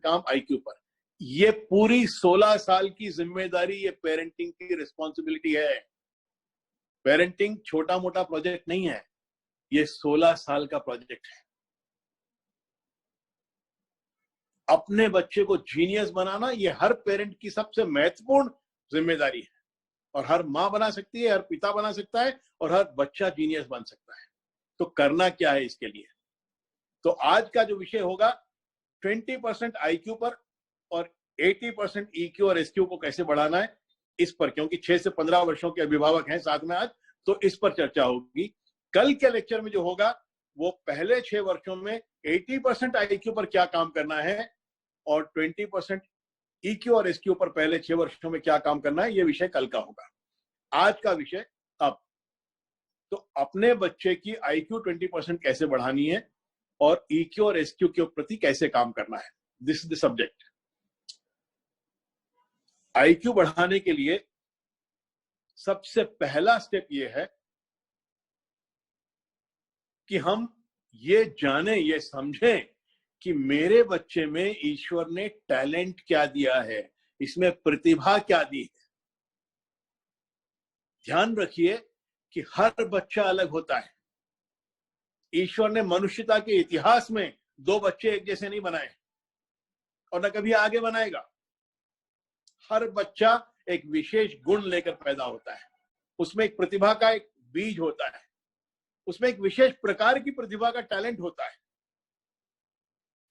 काम आईक्यू पर। ये पूरी 16 साल की जिम्मेदारी, ये पेरेंटिंग की रिस्पॉन्सिबिलिटी है। पेरेंटिंग छोटा मोटा प्रोजेक्ट नहीं है, ये 16 साल का प्रोजेक्ट है। अपने बच्चे को जीनियस बनाना ये हर पेरेंट की सबसे महत्वपूर्ण जिम्मेदारी है, और हर माँ बना सकती है, हर पिता बना सकता है, और हर बच्चा जीनियस बन सकता है। तो करना क्या है इसके लिए? तो आज का जो विषय होगा 20% आईक्यू पर और 80% ईक्यू और एसक्यू को कैसे बढ़ाना है इस पर, क्योंकि 6 से 15 वर्षों के अभिभावक हैं साथ में आज, तो इस पर चर्चा होगी। कल के लेक्चर में जो होगा वो पहले 6 वर्षों में 80% आईक्यू पर क्या काम करना है और 20% ईक्यू और एसक्यू पर पहले 6 वर्षों में क्या काम करना है, ये विषय कल का होगा। आज का विषय अब, तो अपने बच्चे की आईक्यू 20% कैसे बढ़ानी है और ईक्यू और एसक्यू के प्रति कैसे काम करना है, this is the subject. IQ बढ़ाने के लिए सबसे पहला स्टेप यह है कि हम ये जाने, ये समझें कि मेरे बच्चे में ईश्वर ने टैलेंट क्या दिया है, इसमें प्रतिभा क्या दी है। ध्यान रखिए कि हर बच्चा अलग होता है। ईश्वर ने मनुष्यता के इतिहास में 2 बच्चे एक जैसे नहीं बनाए और न कभी आगे बनाएगा। हर बच्चा एक विशेष गुण लेकर पैदा होता है, उसमें एक प्रतिभा का एक बीज होता है, उसमें एक विशेष प्रकार की प्रतिभा का टैलेंट होता है।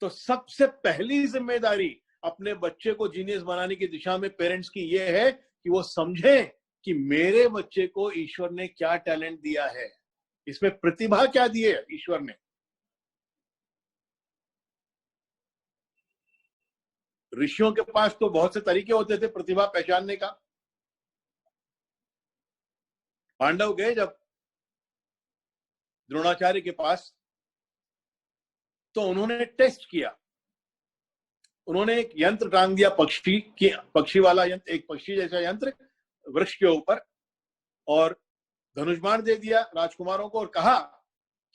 तो सबसे पहली जिम्मेदारी अपने बच्चे को जीनियस बनाने की दिशा में पेरेंट्स की यह है कि वो समझें कि मेरे बच्चे को ईश्वर ने क्या टैलेंट दिया है, इसमें प्रतिभा क्या दी है ईश्वर ने। ऋषियों के पास तो बहुत से तरीके होते थे प्रतिभा पहचानने का। पांडव गए जब द्रोणाचार्य के पास, तो उन्होंने टेस्ट किया। उन्होंने एक यंत्र टांग दिया, पक्षी वाला यंत्र, एक पक्षी जैसा यंत्र वृक्ष के ऊपर, और धनुष्मान दे दिया राजकुमारों को और कहा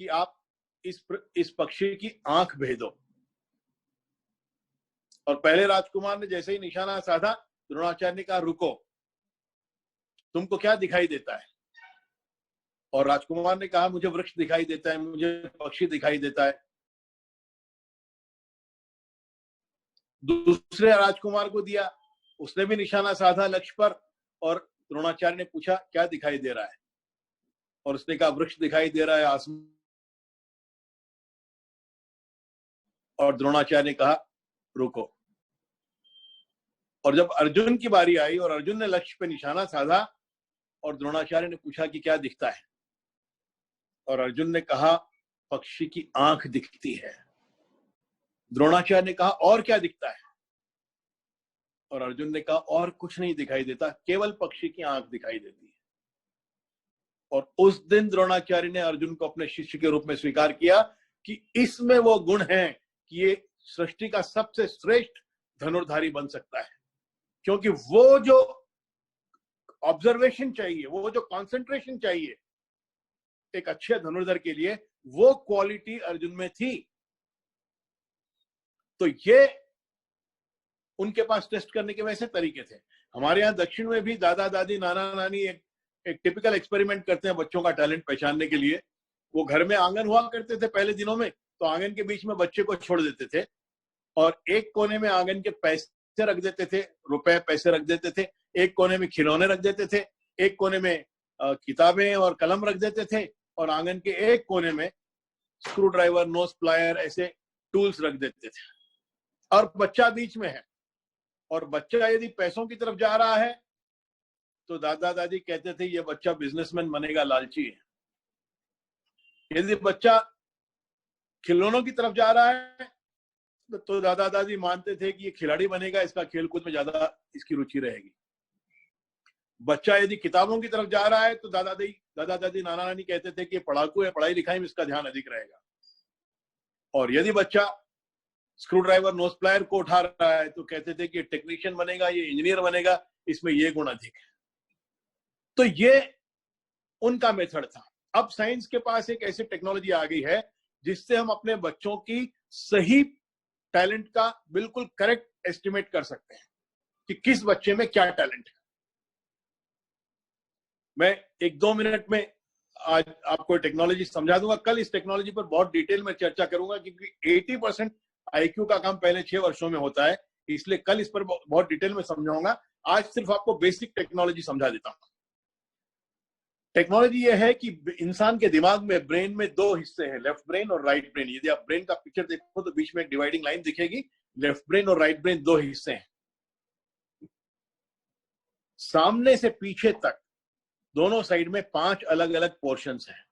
कि आप इस पक्षी की आंख भेदो। और पहले राजकुमार ने जैसे ही निशाना साधा, द्रोणाचार्य ने कहा रुको, तुमको क्या दिखाई देता है? और राजकुमार ने कहा मुझे वृक्ष दिखाई देता है, मुझे पक्षी दिखाई देता है। दूसरे राजकुमार को दिया, उसने भी निशाना साधा लक्ष्य पर, और द्रोणाचार्य ने पूछा क्या दिखाई दे रहा है? और उसने कहा वृक्ष दिखाई दे रहा है, आसमान। और द्रोणाचार्य ने कहा रुको। और जब अर्जुन की बारी आई और अर्जुन ने लक्ष्य पे निशाना साधा और द्रोणाचार्य ने पूछा कि क्या दिखता है, और अर्जुन ने कहा पक्षी की आंख दिखती है। द्रोणाचार्य ने कहा और क्या दिखता है? और अर्जुन ने कहा और कुछ नहीं दिखाई देता, केवल पक्षी की आंख दिखाई देती है। और उस दिन द्रोणाचार्य ने अर्जुन को अपने शिष्य के रूप में स्वीकार किया कि इसमें वो गुण है कि ये सृष्टि का सबसे श्रेष्ठ धनुर्धारी बन सकता है। क्योंकि वो जो ऑब्जर्वेशन चाहिए, वो जो कंसंट्रेशन चाहिए एक अच्छे धनुर्धर के लिए, वो क्वालिटी अर्जुन में थी। तो ये उनके पास टेस्ट करने के वैसे तरीके थे। हमारे यहाँ दक्षिण में भी दादा दादी नाना नानी एक टिपिकल एक्सपेरिमेंट करते हैं बच्चों का टैलेंट पहचानने के लिए। वो घर में आंगन हुआ करते थे पहले दिनों में, तो आंगन के बीच में बच्चे को छोड़ देते थे और एक कोने में आंगन के पैसे रख देते थे, रुपए पैसे रख देते थे, एक कोने में खिलौने रख देते थे, एक कोने में किताबें और कलम रख देते थे, और आंगन के एक कोने में स्क्रू ड्राइवर, नोज प्लायर ऐसे टूल्स रख देते थे। और बच्चा बीच में है, और बच्चा यदि पैसों की तरफ जा रहा है तो दादा दादी कहते थे ये बच्चा बिजनेसमैन बनेगा, लालची है। यदि बच्चा खिलौनों की तरफ जा रहा है तो दादा दादी मानते थे कि ये खिलाड़ी बनेगा, इसका खेलकूद में ज्यादा इसकी रुचि रहेगी। बच्चा यदि किताबों की तरफ जा रहा है तो दादा दादी नाना नानी कहते थे कि पढ़ाकू है, पढ़ाई लिखाई में इसका ध्यान अधिक रहेगा। और यदि बच्चा स्क्रू ड्राइवर, नोज प्लायर को उठा रहा है तो कहते थे कि टेक्नीशियन बनेगा, ये इंजीनियर बनेगा, इसमें ये गुण अधिक है। तो ये उनका मेथड था। अब साइंस के पास एक ऐसी टेक्नोलॉजी आ गई है जिससे हम अपने बच्चों की सही टैलेंट का बिल्कुल करेक्ट एस्टिमेट कर सकते हैं कि किस बच्चे में क्या टैलेंट है। मैं 1-2 मिनट में आज आपको टेक्नोलॉजी समझा दूंगा। कल इस टेक्नोलॉजी पर बहुत डिटेल में चर्चा करूंगा, क्योंकि 80% आईक्यू का काम पहले 6 वर्षों में होता है, इसलिए कल इस पर बहुत डिटेल में समझाऊंगा। आज सिर्फ आपको बेसिक टेक्नोलॉजी समझा देता हूं। टेक्नोलॉजी यह है कि इंसान के दिमाग में, ब्रेन में 2 हिस्से हैं, लेफ्ट ब्रेन और राइट ब्रेन। यदि आप ब्रेन का पिक्चर देखो तो बीच में एक डिवाइडिंग लाइन दिखेगी। लेफ्ट ब्रेन और राइट ब्रेन 2 हिस्से हैं। सामने से पीछे तक दोनों साइड में 5 अलग अलग पोर्शंस हैं।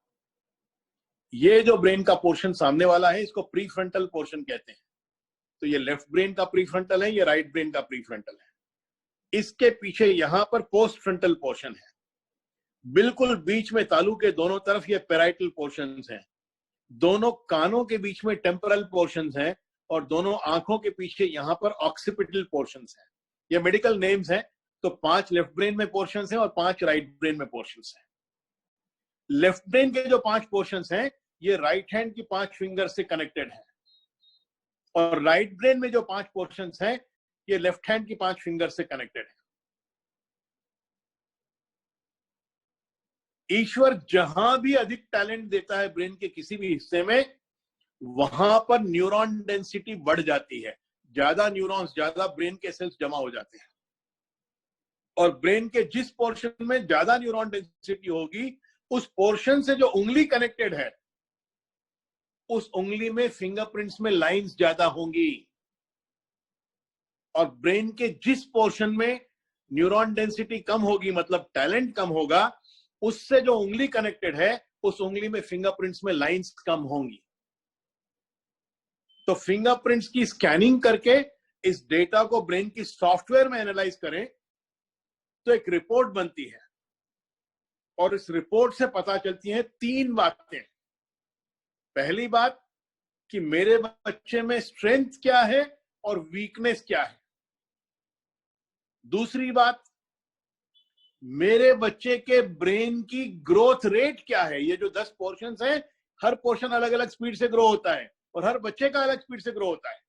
ये जो ब्रेन का पोर्शन सामने वाला है, इसको प्रीफ्रंटल पोर्शन कहते हैं। तो ये लेफ्ट ब्रेन का प्रीफ्रंटल है, ये राइट ब्रेन का प्रीफ्रंटल है। इसके पीछे यहां पर पोस्ट फ्रंटल पोर्शन है। बिल्कुल बीच में तालू के दोनों तरफ ये पैराइटल पोर्शंस हैं। दोनों कानों के बीच में टेम्पोरल पोर्शंस हैं, और दोनों आंखों के पीछे यहां पर ऑक्सीपिटल पोर्शंस हैं। ये मेडिकल नेम्स हैं। तो 5 लेफ्ट ब्रेन में पोर्शंस हैं और 5 राइट ब्रेन में पोर्शंस हैं। लेफ्ट ब्रेन के जो 5 पोर्शंस हैं, ये राइट हैंड की 5 फिंगर से कनेक्टेड है, और राइट ब्रेन में जो 5 पोर्शंस हैं, ये लेफ्ट हैंड की 5 फिंगर से कनेक्टेड है। ईश्वर जहां भी अधिक टैलेंट देता है ब्रेन के किसी भी हिस्से में, वहां पर न्यूरॉन डेंसिटी बढ़ जाती है। ज्यादा न्यूरॉन्स, ज्यादा ब्रेन के सेल्स जमा हो जाते हैं, और ब्रेन के जिस पोर्शन में ज्यादा न्यूरॉन डेंसिटी होगी, उस पोर्शन से जो उंगली कनेक्टेड है, उस उंगली में फिंगरप्रिंट्स में लाइंस ज्यादा होंगी। और ब्रेन के जिस पोर्शन में न्यूरॉन डेंसिटी कम होगी, मतलब टैलेंट कम होगा, उससे जो उंगली कनेक्टेड है, उस उंगली में फिंगरप्रिंट्स में लाइंस कम होंगी। तो फिंगरप्रिंट्स की स्कैनिंग करके इस डेटा को ब्रेन की सॉफ्टवेयर में एनालाइज करें तो एक रिपोर्ट बनती है, और इस रिपोर्ट से पता चलती हैं 3 बातें। पहली बात कि मेरे बच्चे में स्ट्रेंथ क्या है और वीकनेस क्या है। दूसरी बात, मेरे बच्चे के ब्रेन की ग्रोथ रेट क्या है। ये जो 10 पोर्शंस हैं, हर पोर्शन अलग अलग स्पीड से ग्रो होता है, और हर बच्चे का अलग स्पीड से ग्रो होता है।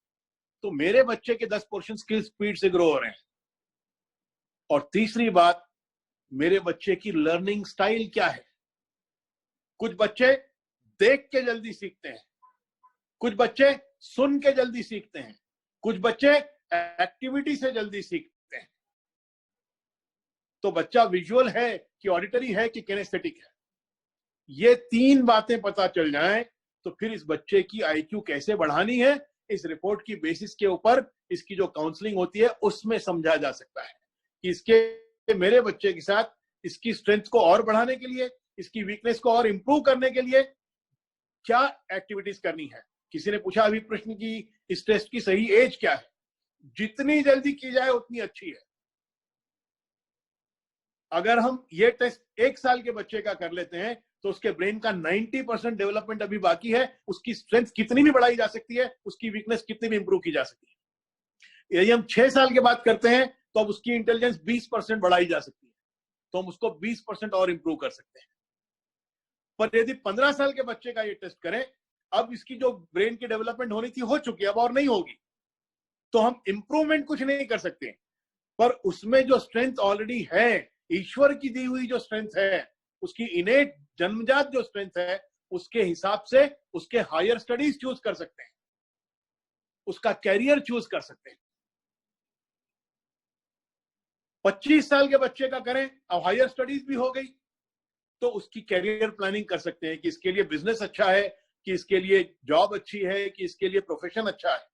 तो मेरे बच्चे के 10 पोर्शन किस स्पीड से ग्रो हो रहे हैं। और तीसरी बात, मेरे बच्चे की लर्निंग स्टाइल क्या है। कुछ बच्चे देख के जल्दी सीखते हैं, कुछ बच्चे सुन के जल्दी सीखते हैं, कुछ बच्चे एक्टिविटी से जल्दी सीखते हैं। तो बच्चा विजुअल है कि ऑडिटरी है कि किनेस्थेटिक है। ये 3 बातें पता चल जाएं तो फिर इस बच्चे की आईक्यू कैसे बढ़ानी है, इस रिपोर्ट की बेसिस के ऊपर इसकी जो काउंसलिंग होती है उसमें समझा जा सकता है कि इसके, मेरे बच्चे के साथ इसकी स्ट्रेंथ को और बढ़ाने के लिए, इसकी वीकनेस को और इंप्रूव करने के लिए क्या एक्टिविटीज करनी है। किसी ने पूछा अभी प्रश्न की इस टेस्ट की सही एज क्या है। जितनी जल्दी की जाए उतनी अच्छी है। अगर हम ये टेस्ट 1 साल के बच्चे का कर लेते हैं तो उसके ब्रेन का 90% डेवलपमेंट अभी बाकी है। उसकी स्ट्रेंथ कितनी भी बढ़ाई जा सकती है, उसकी वीकनेस कितनी भी इंप्रूव की जा सकती है। यदि हम 6 साल के बाद करते हैं तो अब उसकी इंटेलिजेंस 20% बढ़ाई जा सकती है, तो हम उसको 20% और इंप्रूव कर सकते हैं। पर यदि 15 साल के बच्चे का ये टेस्ट करें, अब इसकी जो ब्रेन की डेवलपमेंट होनी थी हो चुकी है, अब और नहीं होगी, तो हम इंप्रूवमेंट कुछ नहीं कर सकते। पर उसमें जो स्ट्रेंथ ऑलरेडी है, ईश्वर की दी हुई जो स्ट्रेंथ है, उसकी इनेट जन्मजात जो स्ट्रेंथ है, उसके हिसाब से उसके हायर स्टडीज चूज कर सकते हैं, उसका कैरियर चूज कर सकते हैं। 25 साल के बच्चे का करें, अब हायर स्टडीज भी हो गई, तो उसकी कैरियर प्लानिंग कर सकते हैं कि इसके लिए बिजनेस अच्छा है, कि इसके लिए जॉब अच्छी है, कि इसके लिए प्रोफेशन अच्छा है।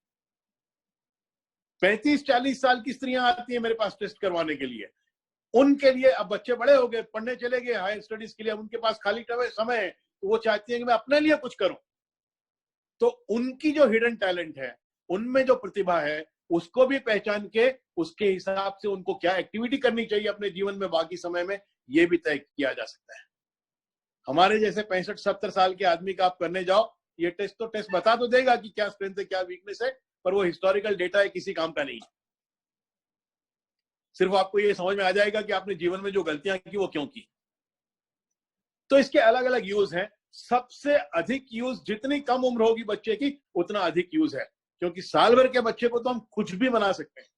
35-40 साल की स्त्रियां आती हैं मेरे पास टेस्ट करवाने के लिए। उनके लिए अब बच्चे बड़े हो गए, पढ़ने चले गए हायर स्टडीज के लिए, उनके पास खाली समय है, तो वो चाहती हैं कि मैं अपने लिए कुछ करूं। तो उनकी जो हिडन टैलेंट है, उनमें जो प्रतिभा है, उसको भी पहचान के उसके हिसाब से उनको क्या एक्टिविटी करनी चाहिए अपने जीवन में बाकी समय में, ये भी तय किया जा सकता है। हमारे जैसे 65-70 साल के आदमी का आप करने जाओ, ये टेस्ट बता तो देगा कि क्या स्ट्रेंथ है, क्या वीकनेस है, पर वो हिस्टोरिकल डेटा है, किसी काम का नहीं। सिर्फ आपको ये समझ में आ जाएगा कि आपने जीवन में जो गलतियां की वो क्यों की। तो इसके अलग अलग यूज हैं। सबसे अधिक यूज, जितनी कम उम्र होगी बच्चे की उतना अधिक यूज है, क्योंकि साल भर के बच्चे को तो हम कुछ भी बना सकते हैं,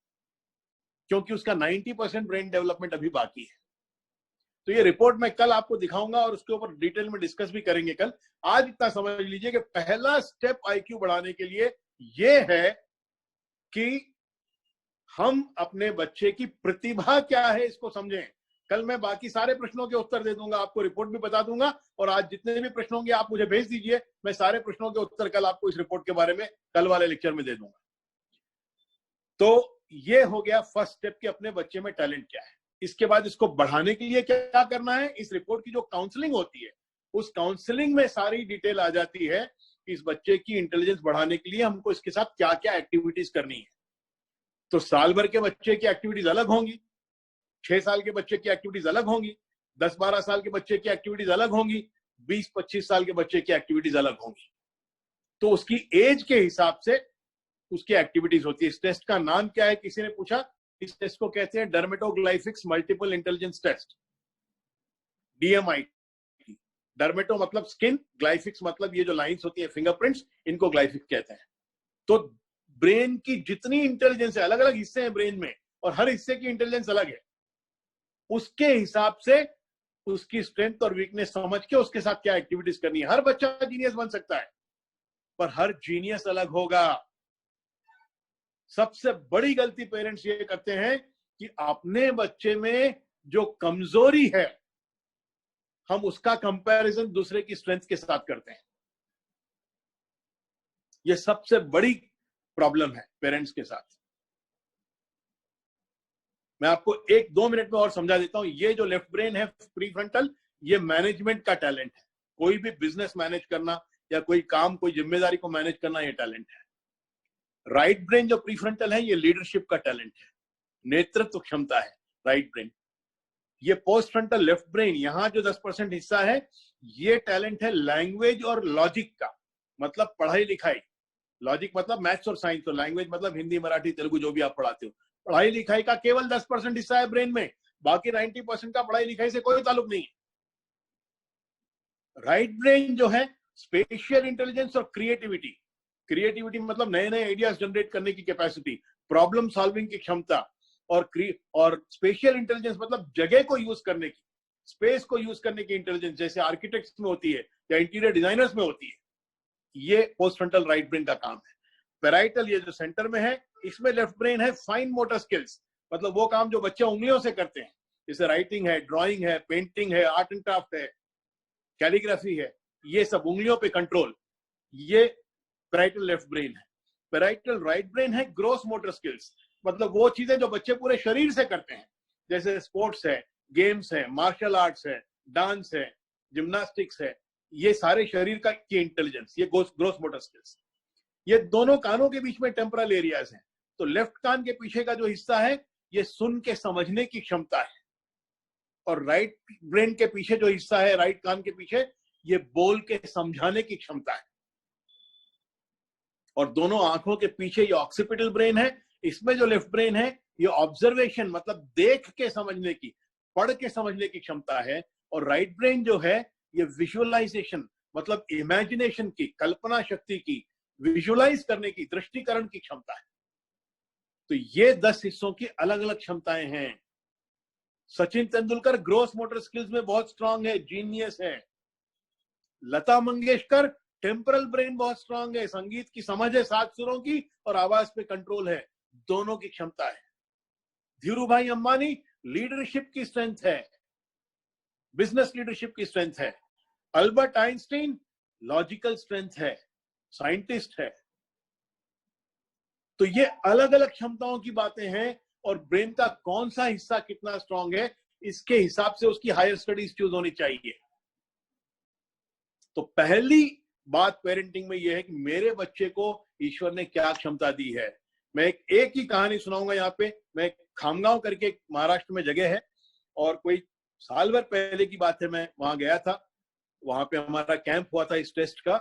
क्योंकि उसका 90% ब्रेन डेवलपमेंट अभी बाकी है। तो ये रिपोर्ट मैं कल आपको दिखाऊंगा और उसके ऊपर डिटेल में डिस्कस भी करेंगे कल। आज इतना समझ लीजिए कि पहला स्टेप आईक्यू बढ़ाने के लिए ये है कि हम अपने बच्चे की प्रतिभा क्या है इसको समझें। कल मैं बाकी सारे प्रश्नों के उत्तर दे दूंगा, आपको रिपोर्ट भी बता दूंगा, और आज जितने भी प्रश्न होंगे आप मुझे भेज दीजिए, मैं सारे प्रश्नों के उत्तर कल आपको इस रिपोर्ट के बारे में कल वाले लेक्चर में दे दूंगा। तो ये हो गया फर्स्ट स्टेप कि अपने बच्चे में टैलेंट क्या है। इसके बाद इसको बढ़ाने के लिए क्या करना है, इस रिपोर्ट की जो काउंसलिंग होती है उस काउंसलिंग में सारी डिटेल आ जाती है कि इस बच्चे की इंटेलिजेंस बढ़ाने के लिए हमको इसके साथ क्या क्या एक्टिविटीज करनी है। तो साल भर के बच्चे की एक्टिविटीज अलग होंगी, 6 साल के बच्चे की एक्टिविटीज अलग होंगी, 10-12 साल के बच्चे की एक्टिविटीज अलग होंगी, 20-25 साल के बच्चे की एक्टिविटीज अलग होंगी। तो उसकी एज के हिसाब से उसकी एक्टिविटीज होती है। इस टेस्ट का नाम क्या है, किसी ने पूछा। इस टेस्ट को कहते हैं dermatoglyphics multiple intelligence test, DMIT। Dermato मतलब स्किन, ग्लाइफिक्स मतलब ये जो लाइंस होती है फिंगरप्रिंट्स, इनको ग्लाइफिक्स कहते हैं। तो ब्रेन की जितनी इंटेलिजेंस है, अलग अलग हिस्से हैं ब्रेन में और हर हिस्से की इंटेलिजेंस अलग है, उसके हिसाब से उसकी स्ट्रेंथ और वीकनेस समझ के उसके साथ क्या एक्टिविटीज करनी है। हर बच्चा जीनियस बन सकता है, पर हर जीनियस अलग होगा। सबसे बड़ी गलती पेरेंट्स ये करते हैं कि अपने बच्चे में जो कमजोरी है हम उसका कंपैरिजन दूसरे की स्ट्रेंथ के साथ करते हैं। ये सबसे बड़ी प्रॉब्लम है पेरेंट्स के साथ। मैं आपको 1-2 मिनट में और समझा देता हूं। ये जो लेफ्ट ब्रेन है प्रीफ्रंटल, ये मैनेजमेंट का टैलेंट है। कोई भी बिजनेस मैनेज करना या कोई काम, कोई जिम्मेदारी को मैनेज करना, ये टैलेंट है। राइट ब्रेन जो प्रीफ्रंटल है, ये लीडरशिप का टैलेंट है, नेतृत्व क्षमता है राइट ब्रेन। ये पोस्ट फ्रंटल लेफ्ट ब्रेन, यहां जो 10% हिस्सा है, ये टैलेंट है लैंग्वेज और लॉजिक का, मतलब पढ़ाई लिखाई। लॉजिक मतलब मैथ्स और साइंस, और लैंग्वेज मतलब हिंदी, मराठी, तेलुगु जो भी आप पढ़ाते हो। पढ़ाई लिखाई का केवल 10% हिस्सा है ब्रेन में, बाकी 90% का पढ़ाई लिखाई से कोई ताल्लुक नहीं है। राइट ब्रेन जो है स्पेशियल इंटेलिजेंस और क्रिएटिविटी। क्रिएटिविटी मतलब नए नए आइडियाज जनरेट करने की कैपेसिटी, प्रॉब्लम सॉल्विंग की क्षमता, और स्पेशियल इंटेलिजेंस मतलब जगह को यूज करने की, स्पेस को यूज करने की इंटेलिजेंस, जैसे आर्किटेक्ट्स में होती है या इंटीरियर डिजाइनर्स में होती है। ये पोस्ट फ्रंटल राइट ब्रेन का काम है। पेराइटल ये जो सेंटर में है, इसमें लेफ्ट ब्रेन है फाइन मोटर स्किल्स, मतलब वो काम जो बच्चे उंगलियों से करते हैं, जैसे राइटिंग है, ड्राइंग है, पेंटिंग है, आर्ट एंड क्राफ्ट है, कैलीग्राफी है, ये सब उंगलियों पे कंट्रोल, ये पेराइटल लेफ्ट ब्रेन है। पेराइटल राइट ब्रेन है ग्रोस मोटर स्किल्स, मतलब वो चीजें जो बच्चे पूरे शरीर से करते हैं, जैसे स्पोर्ट्स है, गेम्स है, मार्शल आर्ट्स है, डांस है, जिम्नास्टिक्स है, ये सारे शरीर का की इंटेलिजेंस, ये ग्रोस मोटर स्किल्स। ये दोनों कानों के बीच में टेम्परल एरियाज हैं। तो लेफ्ट कान के पीछे का जो हिस्सा है, ये सुन के समझने की क्षमता है, और राइट ब्रेन के पीछे जो हिस्सा है, राइट कान के पीछे, ये बोल के समझाने की क्षमता है। और दोनों आंखों के पीछे ये ऑक्सीपिटल ब्रेन है, इसमें जो लेफ्ट ब्रेन है, ये ऑब्जर्वेशन मतलब देख के समझने की, पढ़ के समझने की क्षमता है। और राइट ब्रेन जो है, ये विजुअलाइजेशन मतलब इमेजिनेशन की, कल्पना शक्ति की, विजुअलाइज करने की, दृष्टिकरण की क्षमता है। तो ये 10 हिस्सों की अलग अलग क्षमताएं हैं। Sachin Tendulkar gross motor skills में बहुत स्ट्रांग है, जीनियस है। लता मंगेशकर टेम्परल ब्रेन बहुत स्ट्रांग है, संगीत की समझ है, 7 सुरों की, और आवाज पे कंट्रोल है, दोनों की क्षमता है। धीरू भाई अंबानी लीडरशिप की स्ट्रेंथ है, बिजनेस लीडरशिप की स्ट्रेंथ है। अल्बर्ट आइंस्टीन लॉजिकल स्ट्रेंथ है, साइंटिस्ट है। तो ये अलग अलग क्षमताओं की बातें हैं, और ब्रेन का कौन सा हिस्सा कितना स्ट्रांग है, इसके हिसाब से उसकी हायर स्टडीज चूज होनी चाहिए। तो पहली बात पेरेंटिंग में यह है कि मेरे बच्चे को ईश्वर ने क्या क्षमता दी है। मैं एक ही कहानी सुनाऊंगा यहाँ पे। मैं खामगांव करके महाराष्ट्र में जगह है, और कोई साल भर पहले की बात है, मैं वहां गया था। वहां पे हमारा कैंप हुआ था इस टेस्ट का।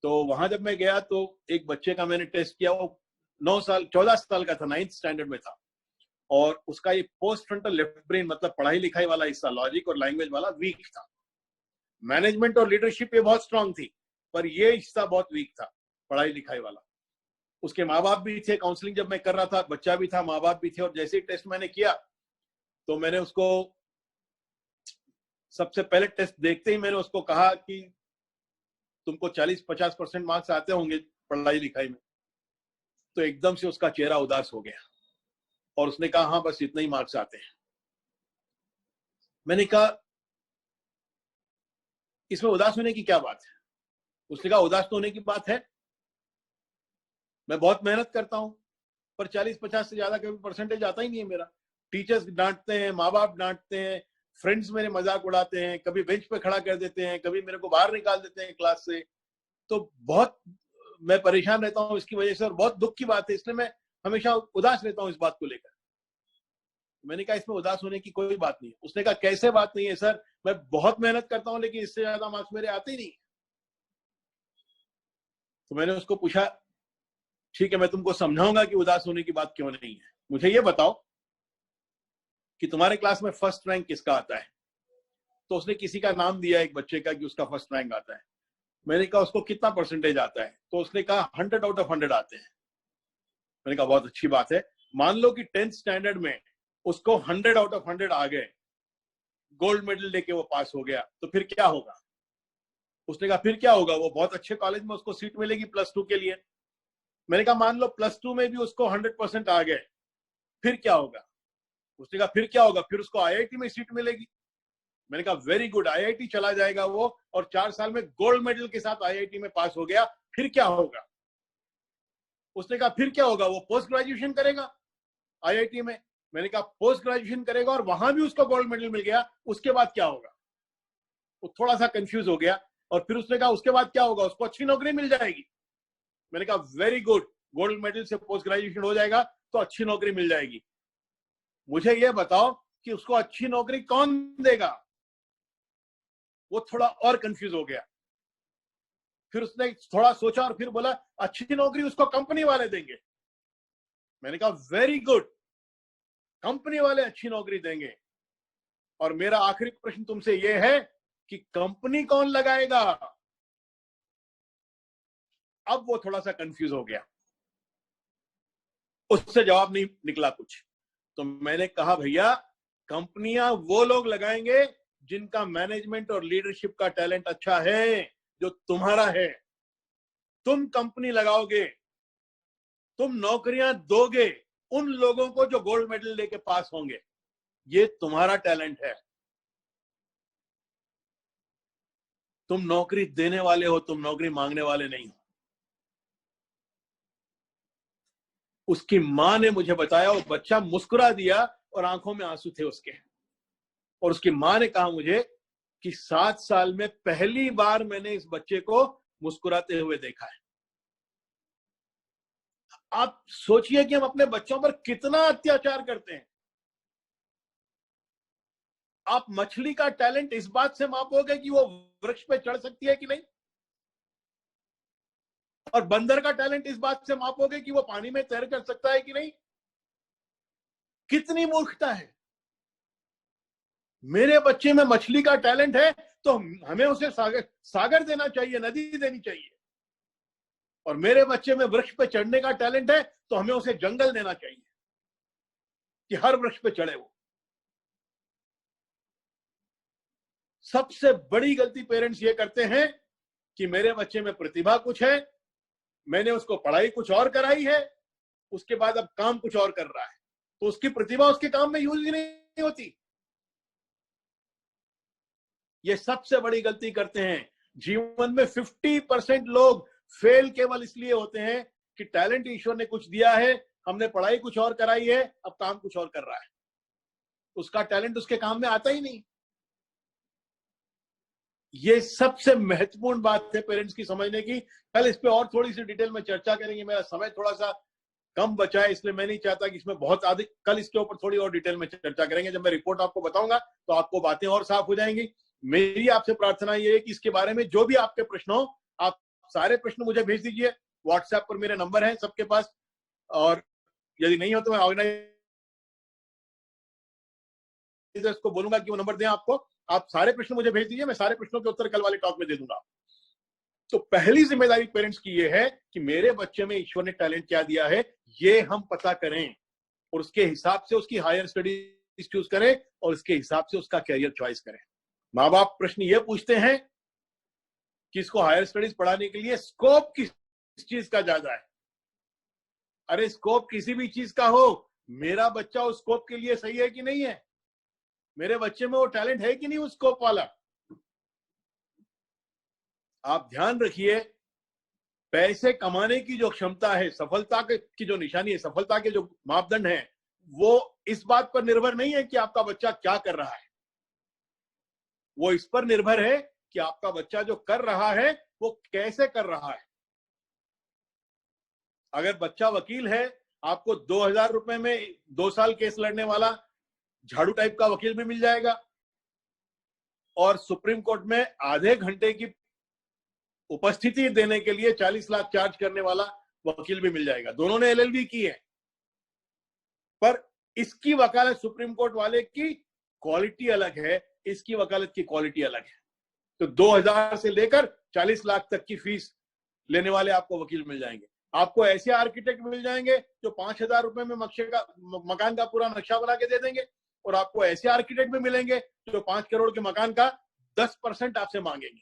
तो वहां जब मैं गया तो एक बच्चे का मैंने टेस्ट किया, वो 14 साल का था, 9th स्टैंडर्ड में था, और उसका ये पोस्ट फ्रंटल लेफ्ट ब्रेन मतलब पढ़ाई लिखाई वाला हिस्सा, लॉजिक और लैंग्वेज वाला, वीक था। मैनेजमेंट और लीडरशिप ये बहुत स्ट्रांग थी, पर ये हिस्सा बहुत वीक था, पढ़ाई लिखाई वाला। उसके माँ बाप भी थे, काउंसलिंग जब मैं कर रहा था, बच्चा भी था, माँ बाप भी थे। और जैसे ही टेस्ट मैंने किया तो मैंने उसको सबसे पहले टेस्ट देखते ही मैंने उसको कहा कि तुमको 40-50% मार्क्स आते होंगे पढ़ाई लिखाई में। तो एकदम से उसका चेहरा उदास हो गया और उसने कहा हाँ बस इतने ही मार्क्स आते हैं। मैंने कहा इसमें उदास होने की क्या बात है? उसने कहा उदास तो होने की बात है, मैं बहुत मेहनत करता हूं पर 40-50 से ज्यादा कभी परसेंटेज आता ही नहीं है मेरा। टीचर्स डांटते हैं, माँ बाप डांटते हैं, फ्रेंड्स मेरे मजाक उड़ाते हैं, कभी बेंच पे खड़ा कर देते हैं, कभी मेरे को बाहर निकाल देते हैं क्लास से। तो बहुत मैं परेशान रहता हूँ इसकी वजह से और बहुत दुख की बात है, इसलिए मैं हमेशा उदास रहता हूँ इस बात को लेकर। मैंने कहा इसमें उदास होने की कोई बात नहीं है। उसने कहा कैसे बात नहीं है सर, मैं बहुत मेहनत करता हूं लेकिन इससे ज्यादा मार्क्स मेरे आते ही नहीं। तो मैंने उसको पूछा ठीक है मैं तुमको समझाऊंगा कि उदास होने की बात क्यों नहीं है, मुझे ये बताओ कि तुम्हारे क्लास में फर्स्ट रैंक किसका आता है? तो उसने किसी का नाम दिया एक बच्चे का कि उसका फर्स्ट रैंक आता है। मैंने कहा उसको कितना परसेंटेज आता है? तो उसने कहा 100 आउट ऑफ 100 आते हैं। मैंने कहा बहुत अच्छी बात है, मान लो कि 10th स्टैंडर्ड में उसको 100 आउट ऑफ 100 आ गए, गोल्ड मेडल लेके वो पास हो गया, तो फिर क्या होगा? उसने कहा फिर क्या होगा, वो बहुत अच्छे कॉलेज में उसको सीट मिलेगी +2 के लिए। मैंने कहा मान लो +2 में भी उसको 100% आ गए, फिर क्या होगा? उसने कहा फिर क्या होगा, फिर उसको आईआईटी में सीट मिलेगी। मैंने कहा वेरी गुड, आईआईटी चला जाएगा वो और 4 साल में गोल्ड मेडल के साथ आईआईटी में पास हो गया, फिर क्या होगा? उसने कहा फिर क्या होगा, वो पोस्ट ग्रेजुएशन करेगा आईआईटी में। मैंने कहा पोस्ट ग्रेजुएशन करेगा और वहां भी उसको गोल्ड मेडल मिल गया, उसके बाद क्या होगा? वो थोड़ा सा कंफ्यूज हो गया और फिर उसने कहा उसके बाद क्या होगा, उसको अच्छी नौकरी मिल जाएगी। मैंने कहा वेरी गुड, गोल्ड मेडल से पोस्ट ग्रेजुएशन हो जाएगा तो अच्छी नौकरी मिल जाएगी। मुझे यह बताओ कि उसको अच्छी नौकरी कौन देगा? वो थोड़ा और कंफ्यूज हो गया। फिर उसने थोड़ा सोचा और फिर बोला अच्छी नौकरी उसको कंपनी वाले देंगे। मैंने कहा वेरी गुड, कंपनी वाले अच्छी नौकरी देंगे। और मेरा आखिरी प्रश्न तुमसे यह है कि कंपनी कौन लगाएगा? अब वो थोड़ा सा कंफ्यूज हो गया, उससे जवाब नहीं निकला कुछ। तो मैंने कहा भैया कंपनियां वो लोग लगाएंगे जिनका मैनेजमेंट और लीडरशिप का टैलेंट अच्छा है, जो तुम्हारा है। तुम कंपनी लगाओगे, तुम नौकरियां दोगे उन लोगों को जो गोल्ड मेडल लेके पास होंगे, ये तुम्हारा टैलेंट है। तुम नौकरी देने वाले हो, तुम नौकरी मांगने वाले नहीं हो। उसकी मां ने मुझे बताया, वो बच्चा मुस्कुरा दिया और आंखों में आंसू थे उसके। और उसकी मां ने कहा मुझे कि 7 साल में पहली बार मैंने इस बच्चे को मुस्कुराते हुए देखा है। आप सोचिए कि हम अपने बच्चों पर कितना अत्याचार करते हैं। आप मछली का टैलेंट इस बात से मापोगे कि वो वृक्ष पे चढ़ सकती है कि नहीं, और बंदर का टैलेंट इस बात से मापोगे कि वो पानी में तैर कर सकता है कि नहीं। कितनी मूर्खता है। मेरे बच्चे में मछली का टैलेंट है तो हमें उसे सागर देना चाहिए, नदी देनी चाहिए। और मेरे बच्चे में वृक्ष पे चढ़ने का टैलेंट है तो हमें उसे जंगल देना चाहिए कि हर वृक्ष पे चढ़े वो। सबसे बड़ी गलती पेरेंट्स ये करते हैं कि मेरे बच्चे में प्रतिभा कुछ है, मैंने उसको पढ़ाई कुछ और कराई है, उसके बाद अब काम कुछ और कर रहा है, तो उसकी प्रतिभा उसके काम में यूज ही नहीं होती। ये सबसे बड़ी गलती करते हैं। जीवन में 50% लोग फेल केवल इसलिए होते हैं कि टैलेंट ईश्वर ने कुछ दिया है, हमने पढ़ाई कुछ और कराई है, अब काम कुछ और कर रहा है, उसका टैलेंट उसके काम में आता ही नहीं। ये सबसे महत्वपूर्ण बात है पेरेंट्स की समझने की। कल इस पे और थोड़ी सी डिटेल में चर्चा करेंगे, मेरा समय थोड़ा सा कम बचा है इसलिए मैं नहीं चाहता कि इसमें बहुत अधिक, कल इसके ऊपर थोड़ी और डिटेल में चर्चा करेंगे। जब मैं रिपोर्ट आपको बताऊंगा तो आपको बातें और साफ हो जाएंगी। मेरी आपसे प्रार्थना ये है कि इसके बारे में जो भी आपके प्रश्न हो, आप सारे प्रश्न मुझे भेज दीजिए। व्हाट्सएप पर मेरे नंबर है सबके पास, और यदि नहीं हो तो मैं ऑर्गेनाइजर्स को बोलूंगा कि वो नंबर दें आपको। आप सारे प्रश्न मुझे भेज दीजिए, मैं सारे प्रश्नों के उत्तर कल वाले टॉक में दे दूंगा। तो पहली जिम्मेदारी पेरेंट्स की ये है कि मेरे बच्चे में ईश्वर ने टैलेंट क्या दिया है, ये हम पता करें और उसके हिसाब से उसकी हायर स्टडीज चूज करें और उसके हिसाब से उसका कैरियर चॉइस करें। माँ बाप प्रश्न ये पूछते हैं कि इसको हायर स्टडीज पढ़ाने के लिए स्कोप किस चीज का ज्यादा है। अरे स्कोप किसी भी चीज का हो, मेरा बच्चा उस स्कोप के लिए सही है कि नहीं है, मेरे बच्चे में वो टैलेंट है कि नहीं उस स्कोप वाला। आप ध्यान रखिए, पैसे कमाने की जो क्षमता है, सफलता की जो निशानी है, सफलता के जो मापदंड है, वो इस बात पर निर्भर नहीं है कि आपका बच्चा क्या कर रहा है, वो इस पर निर्भर है कि आपका बच्चा जो कर रहा है वो कैसे कर रहा है। अगर बच्चा वकील है, आपको 2000 रुपए में 2 साल केस लड़ने वाला झाड़ू टाइप का वकील भी मिल जाएगा और सुप्रीम कोर्ट में आधे घंटे की उपस्थिति देने के लिए 40 लाख चार्ज करने वाला वकील भी मिल जाएगा। दोनों ने एलएलबी की है, पर इसकी वकालत सुप्रीम कोर्ट वाले की क्वालिटी अलग है, इसकी वकालत की क्वालिटी अलग है। तो 2000 से लेकर 40 लाख तक की फीस लेने वाले आपको वकील मिल जाएंगे। आपको ऐसे आर्किटेक्ट मिल जाएंगे जो 5000 रुपए में मकान का पूरा नक्शा बना के दे देंगे, और आपको ऐसे आर्किटेक्ट भी मिलेंगे जो 5 करोड़ के मकान का 10% आपसे मांगेंगे।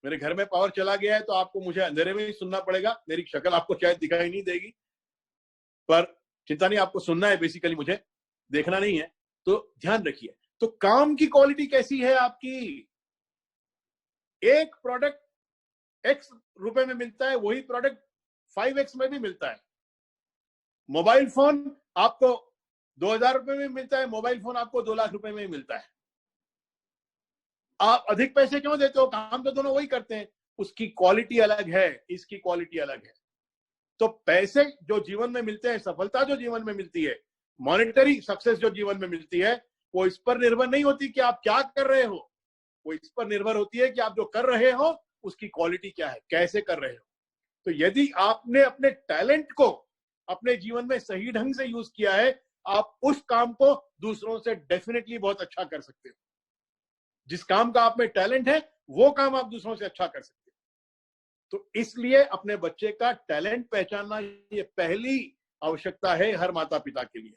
मेरे घर में पावर चला गया है तो आपको मुझे अंधेरे में ही सुनना पड़ेगा, मेरी शक्ल आपको शायद दिखाई नहीं देगी, पर चिंता नहीं, आपको सुनना है, बेसिकली मुझे देखना नहीं है। तो ध्यान रखिए, तो काम की क्वालिटी कैसी है आपकी। एक प्रोडक्ट एक्स रुपए में मिलता है, वही प्रोडक्ट 5x में भी मिलता है। मोबाइल फोन आपको 2000 रुपए में मिलता है, मोबाइल फोन आपको 2 लाख रुपए में मिलता है। आप अधिक पैसे क्यों देते हो, काम तो दोनों वही करते हैं। उसकी क्वालिटी अलग है, इसकी क्वालिटी अलग है। तो पैसे जो जीवन में मिलते हैं, सफलता जो जीवन में मिलती है, मॉनेटरी सक्सेस जो जीवन में मिलती है, वो इस पर निर्भर नहीं होती कि आप क्या कर रहे हो, वो इस पर निर्भर होती है कि आप जो कर रहे हो उसकी क्वालिटी क्या है, कैसे कर रहे हो। तो यदि आपने अपने टैलेंट को अपने जीवन में सही ढंग से यूज किया है, आप उस काम को दूसरों से डेफिनेटली बहुत अच्छा कर सकते हो। जिस काम का आप में टैलेंट है वो काम आप दूसरों से अच्छा कर सकते हो। तो इसलिए अपने बच्चे का टैलेंट पहचानना ये पहली आवश्यकता है हर माता पिता के लिए।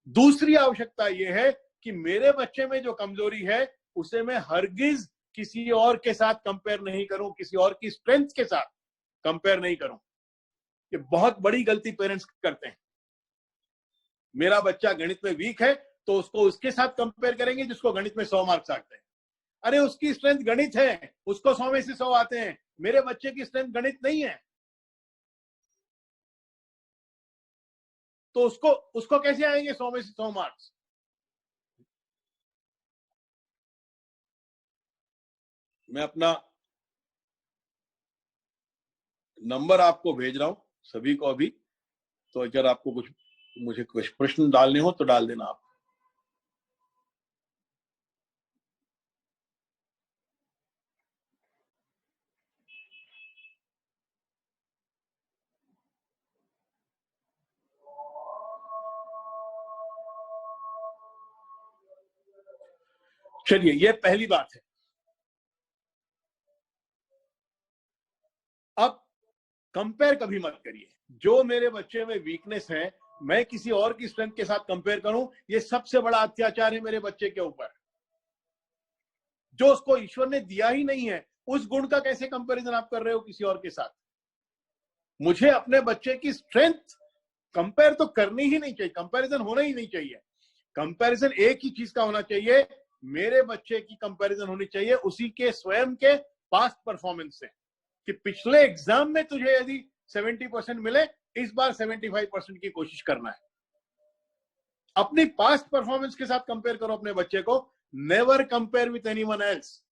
दूसरी आवश्यकता यह है कि मेरे बच्चे में जो कमजोरी है उसे मैं हरगिज किसी और के साथ कंपेयर नहीं करूं, किसी और की स्ट्रेंथ के साथ कंपेयर नहीं करूं। ये बहुत बड़ी गलती पेरेंट्स करते हैं। मेरा बच्चा गणित में वीक है तो उसको उसके साथ कंपेयर करेंगे जिसको गणित में 100 मार्क्स आते हैं। अरे उसकी स्ट्रेंथ गणित है, उसको 100 में से 100 आते हैं, मेरे बच्चे की स्ट्रेंथ गणित नहीं है, तो उसको कैसे आएंगे 100 में से 100 मार्क्स। मैं अपना नंबर आपको भेज रहा हूं सभी को अभी, तो अगर आपको मुझे कुछ प्रश्न डालने हो तो डाल देना आप। चलिए, ये पहली बात है। अब कंपेयर कभी मत करिए। जो मेरे बच्चे में वीकनेस है मैं किसी और की स्ट्रेंथ के साथ कंपेयर करूं, ये सबसे बड़ा अत्याचार है मेरे बच्चे के ऊपर। जो उसको ईश्वर ने दिया ही नहीं है उस गुण का कैसे कंपैरिजन आप कर रहे हो किसी और के साथ। मुझे अपने बच्चे की स्ट्रेंथ कंपेयर तो करनी ही नहीं चाहिए, कंपैरिजन होना ही नहीं चाहिए। कंपैरिजन एक ही चीज का होना चाहिए, मेरे बच्चे की कंपैरिजन होनी चाहिए उसी के स्वयं के पास्ट परफॉर्मेंस से, कि पिछले एग्जाम में तुझे यदि 70% मिले, इस बार 75% की कोशिश करना है। अपनी पास्ट परफॉर्मेंस के साथ कंपेयर करो अपने बच्चे को, never compare with anyone else,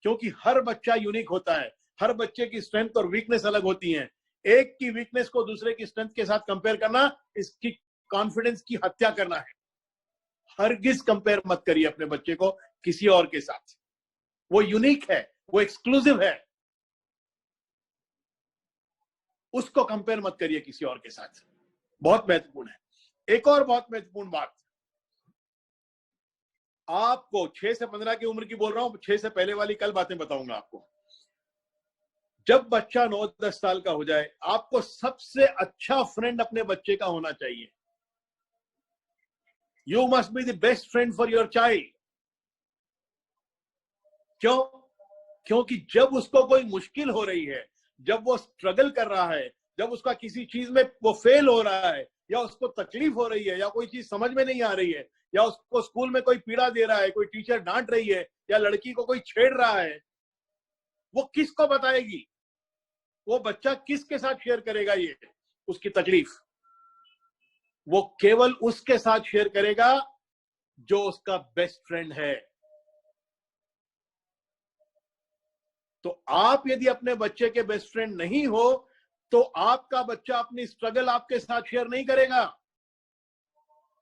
क्योंकि हर बच्चा यूनिक होता है, हर बच्चे की स्ट्रेंथ और वीकनेस अलग होती हैं। एक की वीकनेस को दूसरे की स्ट्रेंथ के साथ कंपेयर करना इसकी कॉन्फिडेंस की हत्या करना है। हरगिज कंपेयर मत करिए अपने बच्चे को किसी और के साथ, वो यूनिक है, वो एक्सक्लूसिव है, उसको कंपेयर मत करिए किसी और के साथ। बहुत महत्वपूर्ण है। एक और बहुत महत्वपूर्ण बात, आपको 6 से 15 की उम्र की बोल रहा हूं, 6 से पहले वाली कल बातें बताऊंगा आपको। जब बच्चा 9-10 साल का हो जाए, आपको सबसे अच्छा फ्रेंड अपने बच्चे का होना चाहिए। You must be the best friend for your child. क्यों? क्योंकि जब उसको कोई मुश्किल हो रही है, जब वो स्ट्रगल कर रहा है, जब उसका किसी चीज में वो फेल हो रहा है, या उसको तकलीफ हो रही है, या कोई चीज समझ में नहीं आ रही है, या उसको स्कूल में कोई पीड़ा दे रहा है, कोई टीचर डांट रही है, या लड़की को कोई छेड़ रहा है, वो किसको बताएगी? वो बच्चा किसके साथ शेयर करेगा ये उसकी तकलीफ? वो केवल उसके साथ शेयर करेगा जो उसका बेस्ट फ्रेंड है। तो आप यदि अपने बच्चे के बेस्ट फ्रेंड नहीं हो, तो आपका बच्चा अपनी स्ट्रगल आपके साथ शेयर नहीं करेगा,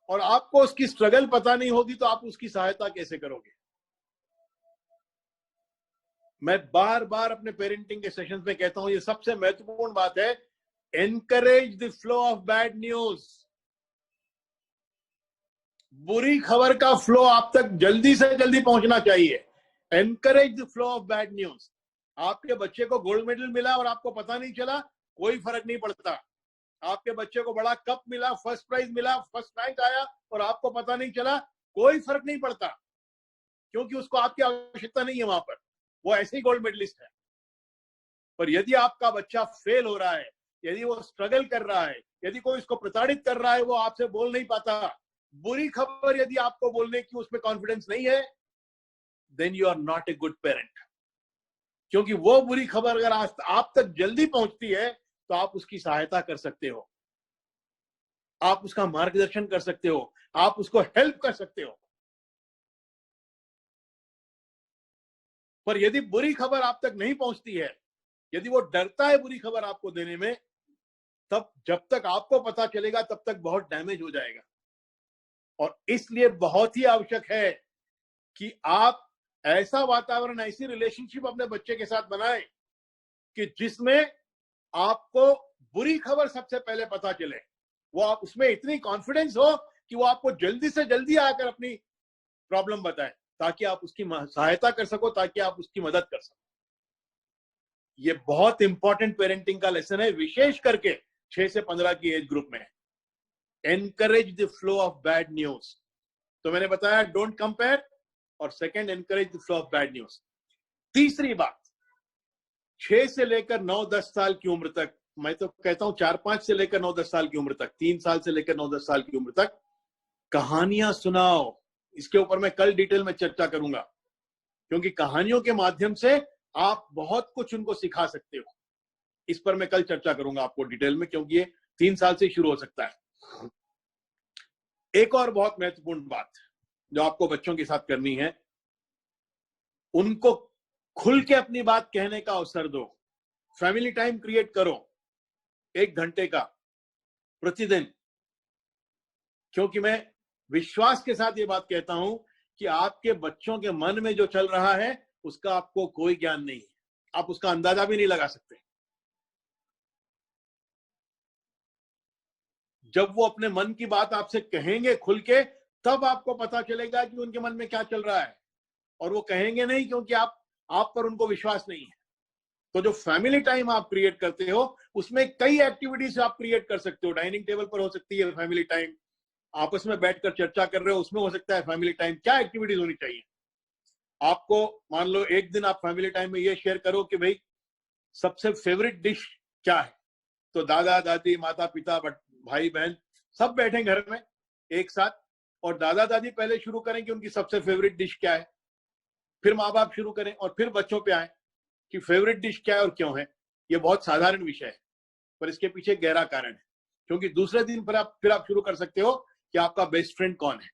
और आपको उसकी स्ट्रगल पता नहीं होगी तो आप उसकी सहायता कैसे करोगे? मैं बार बार अपने पेरेंटिंग के सेशंस में कहता हूं, ये सबसे महत्वपूर्ण बात है, encourage the flow of bad news. बुरी खबर का फ्लो आप तक जल्दी से जल्दी पहुंचना चाहिए। Encourage the flow of bad news. आपके बच्चे को गोल्ड मेडल मिला और आपको पता नहीं चला, कोई फर्क नहीं पड़ता। आपके बच्चे को बड़ा कप मिला, फर्स्ट प्राइज मिला, फर्स्ट रैंक आया और आपको पता नहीं चला, कोई फर्क नहीं पड़ता, क्योंकि उसको आपकी आवश्यकता नहीं है वहां पर, वो ऐसे ही गोल्ड मेडलिस्ट है। पर यदि आपका बच्चा फेल हो रहा है, यदि वो स्ट्रगल कर रहा है, यदि कोई उसको प्रताड़ित कर रहा है, वो आपसे बोल नहीं पाता, बुरी खबर यदि आपको बोलने की उसमें कॉन्फिडेंस नहीं है, then you are not a good parent. क्योंकि वो बुरी खबर अगर आप तक जल्दी पहुंचती है, तो आप उसकी सहायता कर सकते हो, आप उसका मार्गदर्शन कर सकते हो, आप उसको हेल्प कर सकते हो। पर यदि बुरी खबर आप तक नहीं पहुंचती है, यदि वो डरता है बुरी खबर आपको देने में, तब जब तक आपको पता चलेगा तब तक बहुत डैमेज हो जाएगा। और इसलिए बहुत ही आवश्यक है कि आप ऐसा वातावरण, ऐसी रिलेशनशिप अपने बच्चे के साथ बनाएं कि जिसमें आपको बुरी खबर सबसे पहले पता चले, वो आप उसमें इतनी कॉन्फिडेंस हो कि वो आपको जल्दी से जल्दी आकर अपनी प्रॉब्लम बताए, ताकि आप उसकी सहायता कर सको, ताकि आप उसकी मदद कर सको। ये बहुत इंपॉर्टेंट पेरेंटिंग का लेसन है, विशेष करके 6 से 15 की एज ग्रुप में। Encourage the flow of bad news. तो मैंने बताया डोंट कंपेयर, और second encourage the flow of bad news. तीसरी बात, 6 से लेकर 9-10 साल की उम्र तक, मैं तो कहता हूं 4-5 से लेकर 9-10 साल की उम्र तक, 3 साल से लेकर 9-10 साल की उम्र तक कहानियां सुनाओ। इसके ऊपर मैं कल डिटेल में चर्चा करूंगा, क्योंकि कहानियों के माध्यम से आप बहुत कुछ उनको सिखा सकते हो। इस पर मैं कल चर्चा करूंगा आपको डिटेल में, क्योंकि ये 3 साल से शुरू हो सकता है। एक और बहुत महत्वपूर्ण बात जो आपको बच्चों के साथ करनी है, उनको खुल के अपनी बात कहने का अवसर दो। फैमिली टाइम क्रिएट करो 1 घंटे का प्रतिदिन, क्योंकि मैं विश्वास के साथ ये बात कहता हूं कि आपके बच्चों के मन में जो चल रहा है उसका आपको कोई ज्ञान नहीं है, आप उसका अंदाजा भी नहीं लगा सकते। जब वो अपने मन की बात आपसे कहेंगे खुल के, तब आपको पता चलेगा कि उनके मन में क्या चल रहा है। और वो कहेंगे नहीं क्योंकि आप पर उनको विश्वास नहीं है। तो जो फैमिली टाइम आप क्रिएट करते हो, उसमें कई एक्टिविटीज आप क्रिएट कर सकते हो। डाइनिंग टेबल पर हो सकती है फैमिली टाइम, आपस में बैठकर चर्चा कर रहे हो, उसमें हो सकता है फैमिली टाइम। क्या एक्टिविटीज होनी चाहिए? आपको मान लो एक दिन आप फैमिली टाइम में ये शेयर करो कि भाई सबसे फेवरेट डिश क्या है। तो दादा दादी, माता पिता, भाई बहन सब बैठे घर में एक साथ, और दादा दादी पहले शुरू करें कि उनकी सबसे फेवरेट डिश क्या है, फिर माँ बाप शुरू करें, और फिर बच्चों पे आए कि फेवरेट डिश क्या है और क्यों है। ये बहुत साधारण विषय है, पर इसके पीछे गहरा कारण है। क्योंकि दूसरे दिन फिर आप शुरू कर सकते हो कि आपका बेस्ट फ्रेंड कौन है।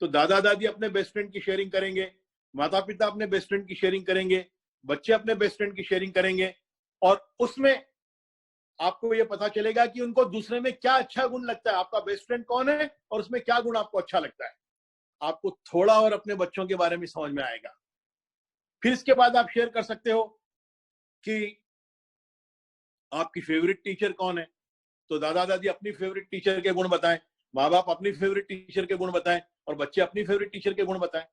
तो दादा दादी अपने बेस्ट फ्रेंड की शेयरिंग करेंगे, माता पिता अपने बेस्ट फ्रेंड की शेयरिंग करेंगे, बच्चे अपने बेस्ट फ्रेंड की शेयरिंग करेंगे, और उसमें आपको ये पता चलेगा कि उनको दूसरे में क्या अच्छा गुण लगता है, आपका बेस्ट फ्रेंड कौन है और उसमें क्या गुण आपको अच्छा लगता है। आपको थोड़ा और अपने बच्चों के बारे में समझ में आएगा। फिर इसके बाद आप शेयर कर सकते हो कि आपकी फेवरेट टीचर कौन है। तो दादा दादी अपनी फेवरेट टीचर के गुण बताएं, माँ बाप अपनी फेवरेट टीचर के गुण बताएं, और बच्चे अपनी फेवरेट टीचर के गुण बताएं।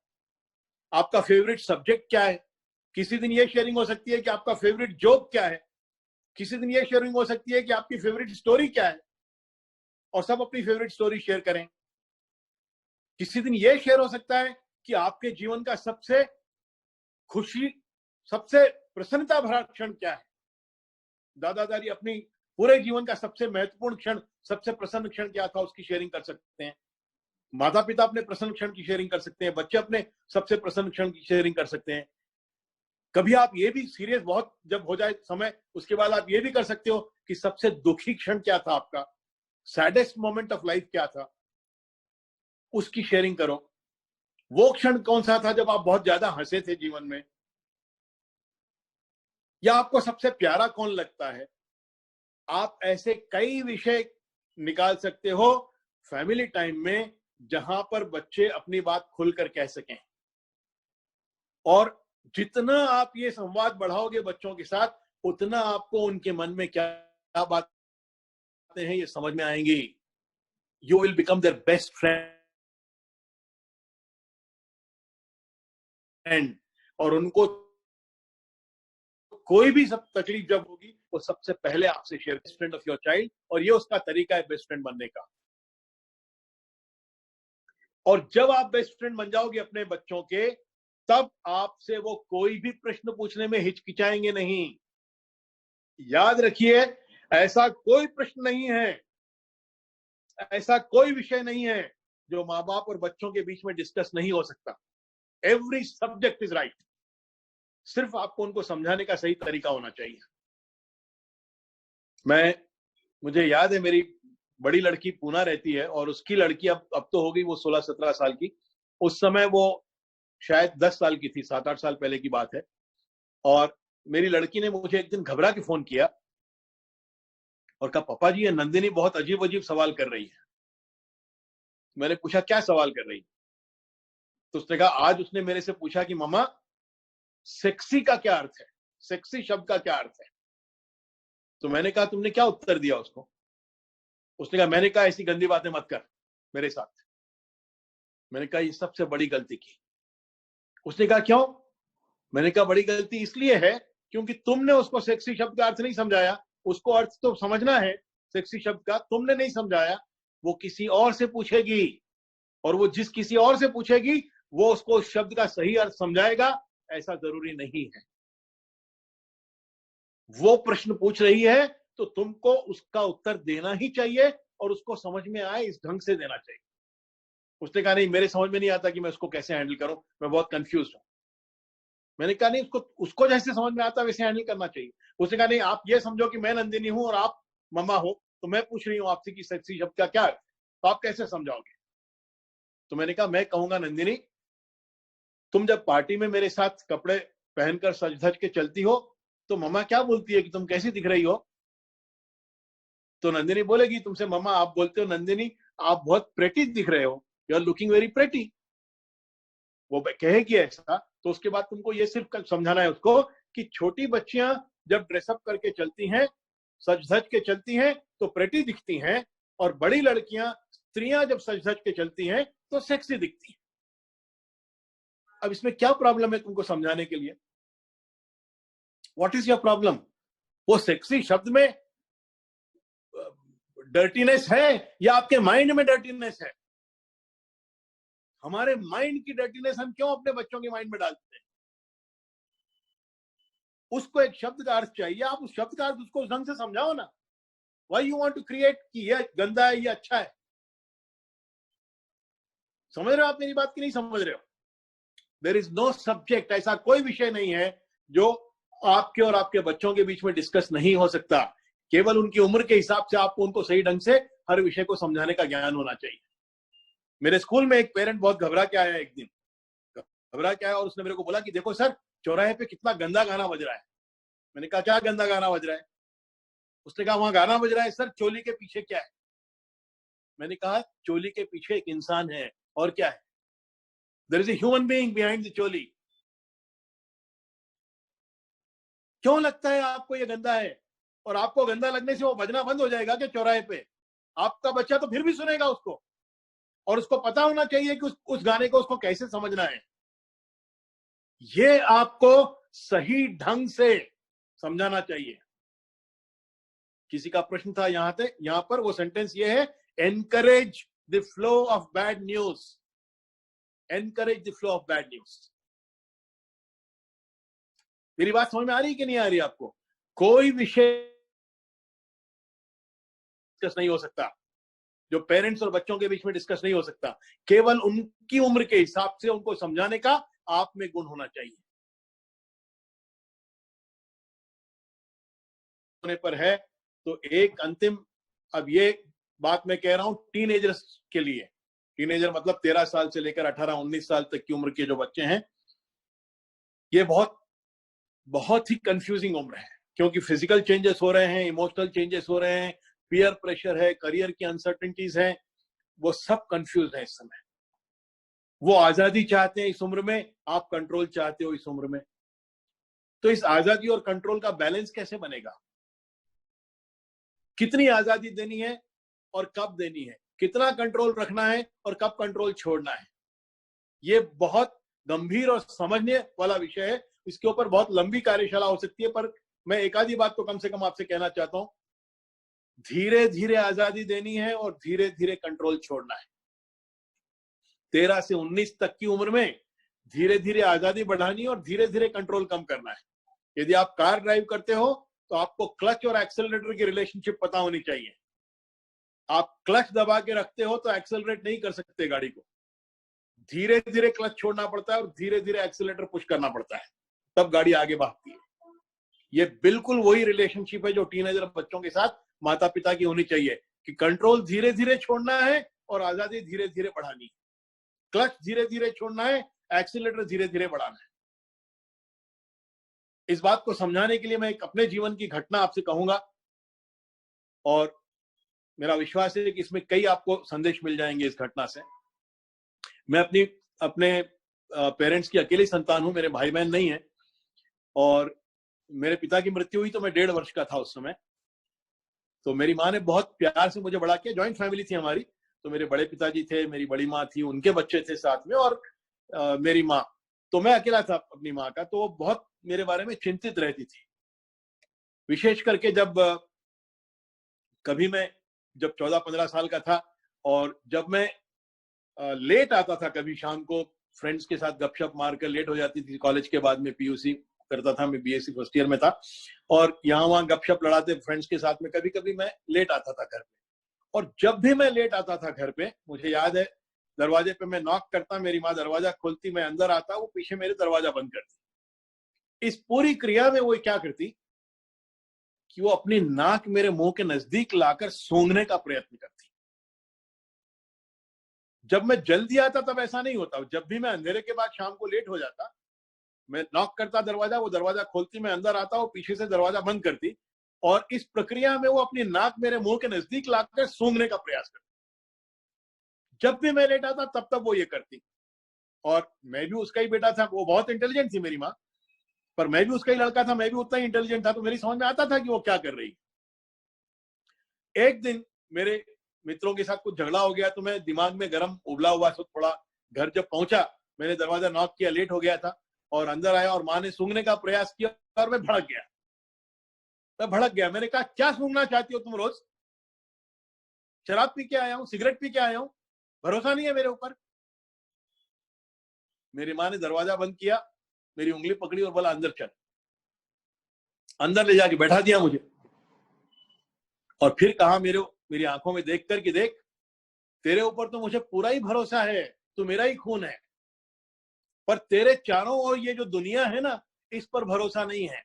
आपका फेवरेट सब्जेक्ट क्या है? किसी दिन ये शेयरिंग हो सकती है कि आपका फेवरेट जोक क्या है, किसी दिन ये शेयरिंग हो सकती है कि आपकी फेवरेट स्टोरी क्या है, और सब अपनी फेवरेट स्टोरी शेयर करें। किसी दिन ये शेयर हो सकता है कि आपके जीवन का सबसे खुशी, सबसे प्रसन्नता भरा क्षण क्या है। दादा दादी अपनी पूरे जीवन का सबसे महत्वपूर्ण क्षण, सबसे प्रसन्न क्षण क्या था, उसकी शेयरिंग कर सकते हैं। माता पिता अपने प्रसन्न क्षण की शेयरिंग कर सकते हैं, बच्चे अपने सबसे प्रसन्न क्षण की शेयरिंग कर सकते हैं। कभी आप ये भी सीरियस बहुत जब हो जाए समय, उसके बाद आप ये भी कर सकते हो कि सबसे दुखी क्षण क्या था आपका, सैडेस्ट मोमेंट ऑफ लाइफ क्या था, उसकी शेयरिंग करो। वो क्षण कौन सा था जब आप बहुत ज्यादा हंसे थे जीवन में, या आपको सबसे प्यारा कौन लगता है। आप ऐसे कई विषय निकाल सकते हो फैमिली टाइम में, जहां पर बच्चे अपनी बात खुलकर कह सकें। और जितना आप ये संवाद बढ़ाओगे बच्चों के साथ, उतना आपको उनके मन में क्या बातें हैं ये समझ में आएंगी। You will become their best friend. और उनको कोई भी सब तकलीफ जब होगी, वो सबसे पहले आपसे share, best friend of your child. और ये उसका तरीका है बेस्ट फ्रेंड बनने का। और जब आप बेस्ट फ्रेंड बन जाओगे अपने बच्चों के, तब आपसे वो कोई भी प्रश्न पूछने में हिचकिचाएंगे नहीं। याद रखिए, ऐसा कोई प्रश्न नहीं है, ऐसा कोई विषय नहीं है जो माँ बाप और बच्चों के बीच में डिस्कस नहीं हो सकता। Every subject is right. सिर्फ आपको उनको समझाने का सही तरीका होना चाहिए। मुझे याद है, मेरी बड़ी लड़की पूना रहती है, और उसकी लड़की अब तो हो गई वो 16-17 साल की। उस समय वो शायद 10 साल की थी, 7-8 साल पहले की बात है। और मेरी लड़की ने मुझे एक दिन घबरा के फोन किया और कहा, पापा जी ये नंदिनी बहुत अजीब अजीब सवाल कर रही है। मैंने पूछा क्या सवाल कर रही है? तो उसने कहा, आज उसने मेरे से पूछा कि मम्मा सेक्सी का क्या अर्थ है, सेक्सी शब्द का क्या अर्थ है। तो मैंने कहा, तुमने क्या उत्तर दिया उसको? उसने कहा, मैंने कहा ऐसी गंदी बातें मत कर मेरे साथ। मैंने कहा ये सबसे बड़ी गलती की। उसने कहा क्यों? मैंने कहा बड़ी गलती इसलिए है क्योंकि तुमने उसको सेक्सी शब्द का अर्थ नहीं समझाया। उसको अर्थ तो समझना है सेक्सी शब्द का, तुमने नहीं समझाया। वो किसी और से पूछेगी, और वो जिस किसी और से पूछेगी वो उसको उस शब्द का सही अर्थ समझाएगा, ऐसा जरूरी नहीं है। वो प्रश्न पूछ रही है तो तुमको उसका उत्तर देना ही चाहिए, और उसको समझ में आए इस ढंग से देना चाहिए। उसने कहा, नहीं मेरे समझ में नहीं आता कि मैं उसको कैसे हैंडल करूं, मैं बहुत कंफ्यूज हूं। मैंने कहा, नहीं उसको जैसे समझ में आता वैसे हैंडल करना चाहिए। उसने कहा, नहीं आप ये समझो कि मैं नंदिनी हूं और आप मम्मा हो, तो मैं पूछ रही हूं आपसे कि सेक्सी शब्द का क्या है, तो आप कैसे समझाओगे? तो मैंने कहा, मैं कहूंगा नंदिनी, तुम जब पार्टी में मेरे साथ कपड़े पहनकर सज धज के चलती हो तो मम्मा क्या बोलती है कि तुम कैसी दिख रही हो? तो नंदिनी बोलेगी तुमसे, मम्मा आप बोलते हो नंदिनी आप बहुत प्रेटी दिख रहे हो, you are looking very pretty. वो कहेगी ऐसा, तो उसके बाद तुमको ये सिर्फ समझाना है उसको कि छोटी बच्चियां जब ड्रेसअप करके चलती हैं, सज धज के चलती हैं, तो प्रेटी दिखती हैं, और बड़ी लड़कियां, स्त्रियां जब सज धज के चलती हैं तो सेक्सी दिखती हैं। अब इसमें क्या प्रॉब्लम है तुमको समझाने के लिए? What is your problem? वो सेक्सी शब्द में डर्टीनेस है या आपके माइंड में डर्टीनेस है? हमारे माइंड की डर्टीनेस हम क्यों अपने बच्चों के माइंड में डालते हैं? उसको एक शब्द का अर्थ चाहिए, आप उस शब्द का अर्थ उसको उस ढंग से समझाओ ना। Why you want to create कि ये गंदा है ये अच्छा है? समझ रहे हो आप मेरी बात की नहीं समझ रहे हो? देयर इज नो सब्जेक्ट, ऐसा कोई विषय नहीं है जो आपके और आपके बच्चों के बीच में डिस्कस नहीं हो सकता। केवल उनकी उम्र के हिसाब से आपको उनको सही ढंग से हर विषय को समझाने का ज्ञान होना चाहिए। मेरे स्कूल में एक पेरेंट बहुत घबरा के आया एक दिन, घबरा के आया और उसने मेरे को बोला कि देखो सर, चौराहे पे कितना गंदा गाना बज रहा है। मैंने कहा क्या गंदा गाना बज रहा है? उसने कहा वहां गाना बज रहा है सर, चोली के पीछे क्या है? मैंने कहा चोली के पीछे एक इंसान है, और क्या है? There is a human being behind the choli. क्यों लगता है आपको ये गंदा है? और आपको गंदा लगने से वो बजना बंद हो जाएगा क्या चौराहे पे? आपका बच्चा तो फिर भी सुनेगा उसको। और उसको पता होना चाहिए कि उस गाने को उसको कैसे समझना है। ये आपको सही ढंग से समझाना चाहिए। किसी का प्रश्न था यहां पर, वो सेंटेंस ये है, encourage the flow of bad news. Encourage the flow of bad news. मेरी बात समझ में आ रही है कि नहीं आ रही आपको? कोई विषय डिस्कस नहीं हो सकता जो पेरेंट्स और बच्चों के बीच में डिस्कस नहीं हो सकता। केवल उनकी उम्र के हिसाब से उनको समझाने का आप में गुण होना चाहिए। होने पर है तो एक अंतिम, अब ये बात मैं कह रहा हूं टीनेजर्स के लिए। टीनेजर मतलब 13 साल से लेकर 18-19 साल तक की उम्र के जो बच्चे हैं, ये बहुत बहुत ही कंफ्यूजिंग उम्र है, क्योंकि फिजिकल चेंजेस हो रहे हैं, इमोशनल चेंजेस हो रहे हैं, पीयर प्रेशर है, करियर की अनसर्टेनिटीज है, वो सब कंफ्यूज है इस समय। वो आजादी चाहते हैं इस उम्र में, आप कंट्रोल चाहते हो इस उम्र में। तो इस आजादी और कंट्रोल का बैलेंस कैसे बनेगा? कितनी आजादी देनी है और कब देनी है, कितना कंट्रोल रखना है और कब कंट्रोल छोड़ना है, ये बहुत गंभीर और समझने वाला विषय है। इसके ऊपर बहुत लंबी कार्यशाला हो सकती है, पर मैं एक आधी बात तो कम से कम आपसे कहना चाहता हूं। धीरे धीरे आजादी देनी है और धीरे धीरे कंट्रोल छोड़ना है। 13 से 19 तक की उम्र में धीरे धीरे आजादी बढ़ानी है और धीरे धीरे कंट्रोल कम करना है। यदि आप कार ड्राइव करते हो तो आपको क्लच और एक्सेलरेटर की रिलेशनशिप पता होनी चाहिए। आप क्लच दबा के रखते हो तो एक्सेलरेट नहीं कर सकते गाड़ी को, धीरे धीरे क्लच छोड़ना पड़ता है और धीरे धीरे एक्सेलरेटर पुश करना पड़ता है, तब गाड़ी आगे भागती है। ये बिल्कुल वही रिलेशनशिप है जो टीनेजर बच्चों के साथ माता पिता की होनी चाहिए, कि कंट्रोल धीरे धीरे छोड़ना है और आजादी धीरे धीरे बढ़ानी है। क्लच धीरे धीरे छोड़ना है, एक्सीलरेटर धीरे धीरे बढ़ाना है। इस बात को समझाने के लिए मैं एक अपने जीवन की घटना आपसे कहूंगा, और मेरा विश्वास है कि इसमें कई आपको संदेश मिल जाएंगे इस घटना से। मैं अपने पेरेंट्स की अकेली संतान हूं, मेरे भाई बहन नहीं है, और मेरे पिता की मृत्यु हुई तो मैं 1.5 वर्ष का था उस समय। तो मेरी माँ ने बहुत प्यार से मुझे बड़ा किया। ज्वाइंट फैमिली थी हमारी, तो मेरे बड़े पिताजी थे, मेरी बड़ी माँ थी, उनके बच्चे थे साथ में, और मेरी माँ। तो मैं अकेला था अपनी माँ का, तो वो बहुत मेरे बारे में चिंतित रहती थी। विशेष करके जब 14-15 साल का था, और जब मैं लेट आता था कभी शाम को, फ्रेंड्स के साथ गपशप मारकर लेट हो जाती थी। कॉलेज के बाद में पीयूसी करता था, मैं बीएससी फर्स्ट ईयर में था, और यहाँ वहां गपशप लड़ाते फ्रेंड्स के साथ में कभी कभी मैं लेट आता था घर पे। और जब भी मैं लेट आता था घर पे, मुझे याद है, दरवाजे पे मैं नॉक करता, मेरी माँ दरवाजा खोलती, मैं अंदर आता, वो पीछे मेरे दरवाजा बंद करती। इस पूरी क्रिया में वो क्या करती कि वो अपनी नाक मेरे मुंह के नजदीक लाकर सूंघने का प्रयत्न करती। जब मैं जल्दी आता तब ऐसा नहीं होता। जब भी मैं अंधेरे के बाद शाम को लेट हो जाता, मैं नॉक करता दरवाजा, वो दरवाजा खोलती, मैं अंदर आता, वो पीछे से दरवाजा बंद करती, और इस प्रक्रिया में वो अपनी नाक मेरे मुंह के नजदीक लाकर सूंघने का प्रयास करती। जब भी मैं लेट आता तब तब वो ये करती। और मैं भी उसका ही बेटा था, वो बहुत इंटेलिजेंट थी मेरी माँ, पर मैं भी उसका ही लड़का था, मैं भी उतना ही इंटेलिजेंट था, तो मेरी समझ में आता था कि वो क्या कर रही। एक दिन मेरे मित्रों के साथ कुछ झगड़ा हो गया, तो मैं दिमाग में गर्म उबला हुआ तो थोड़ा, घर जब पहुंचा मैंने दरवाजा नॉक किया, लेट हो गया था, और अंदर आया और माँ ने सूंघने का प्रयास किया, और मैं भड़क गया। मैंने कहा, क्या सूंघना चाहती हो तुम रोज? शराब पी के आया हूं, सिगरेट पी के आया हूं, भरोसा नहीं है मेरे ऊपर? मेरी माँ ने दरवाजा बंद किया, मेरी उंगली पकड़ी और बोला, अंदर चल। अंदर ले जाके बैठा दिया मुझे, और फिर कहा मेरी आंखों में देख कर कि देख, तेरे ऊपर तो मुझे पूरा ही भरोसा है, तू मेरा ही खून है, पर तेरे चारों ओर ये जो दुनिया है ना, इस पर भरोसा नहीं है,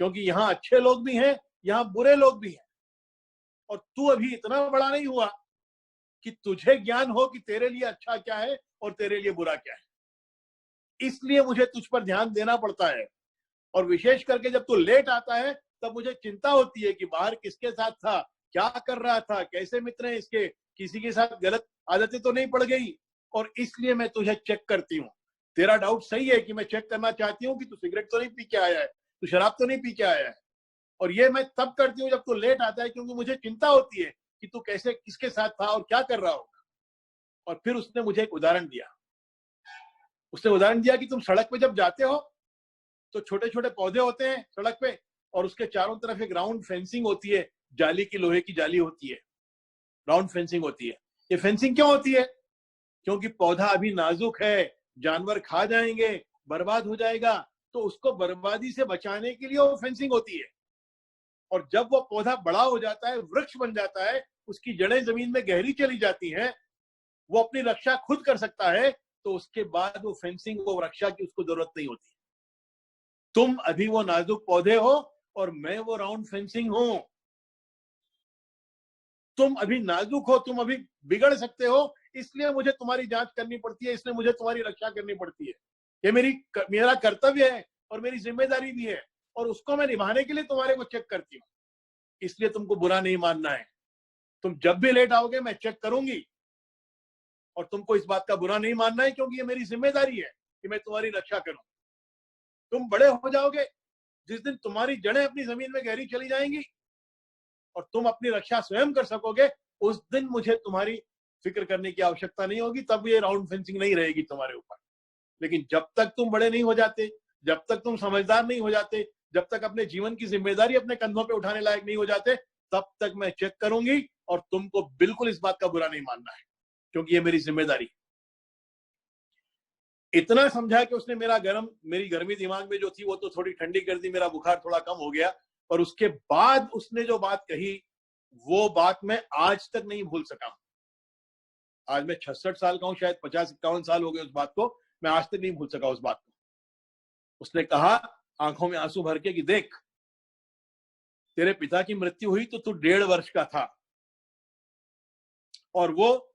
क्योंकि यहाँ अच्छे लोग भी हैं, यहाँ बुरे लोग भी हैं, और तू अभी इतना बड़ा नहीं हुआ कि तुझे ज्ञान हो कि तेरे लिए अच्छा क्या है और तेरे लिए बुरा क्या है। इसलिए मुझे तुझ पर ध्यान देना पड़ता है, और विशेष करके जब तू लेट आता है तब मुझे चिंता होती है कि बाहर किसके साथ था, क्या कर रहा था, कैसे मित्र हैं इसके, किसी के साथ गलत आदतें तो नहीं पड़ गई, और इसलिए मैं तुझे चेक करती हूँ। तेरा डाउट सही है कि मैं चेक करना चाहती हूँ कि तू सिगरेट तो नहीं पी के आया है, तू शराब तो नहीं पी के आया है, और ये मैं तब करती हूँ जब तू लेट आता है, क्योंकि मुझे चिंता होती है कि तू कैसे, किसके साथ था और क्या कर रहा होगा। और फिर उसने मुझे एक उदाहरण दिया। उसने उदाहरण दिया कि तुम सड़क पे जब जाते हो तो छोटे छोटे पौधे होते हैं सड़क पे, और उसके चारों तरफ एक राउंड फेंसिंग होती है, जाली की, लोहे की जाली होती है, राउंड फेंसिंग होती है। ये फेंसिंग क्यों होती है? क्योंकि पौधा अभी नाजुक है, जानवर खा जाएंगे, बर्बाद हो जाएगा, तो उसको बर्बादी से बचाने के लिए वो फेंसिंग होती है। और जब वो पौधा बड़ा हो जाता है, वृक्ष बन जाता है, उसकी जड़ें जमीन में गहरी चली जाती हैं, वो अपनी रक्षा खुद कर सकता है, तो उसके बाद वो फेंसिंग, वो रक्षा की उसको जरूरत नहीं होती। तुम अभी वो नाजुक पौधे हो और मैं वो राउंड फेंसिंग हूं। तुम अभी नाजुक हो, तुम अभी बिगड़ सकते हो, इसलिए मुझे तुम्हारी जांच करनी पड़ती है, इसलिए मुझे तुम्हारी रक्षा करनी पड़ती है। ये मेरा कर्तव्य है और मेरी जिम्मेदारी भी है, और उसको मैं निभाने के लिए तुम्हारे को चेक करती हूँ। इसलिए तुमको बुरा नहीं मानना है। तुम जब भी लेट आओगे मैं चेक करूंगी, और तुमको इस बात का बुरा नहीं मानना है, क्योंकि ये मेरी जिम्मेदारी है कि मैं तुम्हारी रक्षा करूं। तुम बड़े हो जाओगे, जिस दिन तुम्हारी जड़ें अपनी जमीन में गहरी चली जाएंगी और तुम अपनी रक्षा स्वयं कर सकोगे, उस दिन मुझे तुम्हारी फिक्र करने की आवश्यकता नहीं होगी, तब ये राउंड फेंसिंग नहीं रहेगी तुम्हारे ऊपर। लेकिन जब तक तुम बड़े नहीं हो जाते, जब तक तुम समझदार नहीं हो जाते, जब तक अपने जीवन की जिम्मेदारी अपने कंधों पे उठाने लायक नहीं हो जाते, तब तक मैं चेक करूंगी, और तुमको बिल्कुल इस बात का बुरा नहीं मानना है, क्योंकि ये मेरी जिम्मेदारी। इतना समझा कि उसने मेरी गर्मी दिमाग में जो थी वो तो थोड़ी ठंडी कर दी, मेरा बुखार थोड़ा कम हो गया। और उसके बाद उसने जो बात कही, वो बात मैं आज तक नहीं भूल सका। आज मैं 66 साल का हूं, शायद 50-51 साल हो गए उस बात को, मैं आज तक नहीं भूल सका उस बात को। उसने कहा आंखों में आंसू भर के कि देख, तेरे पिता की मृत्यु हुई तो तू 1.5 वर्ष का था, और वो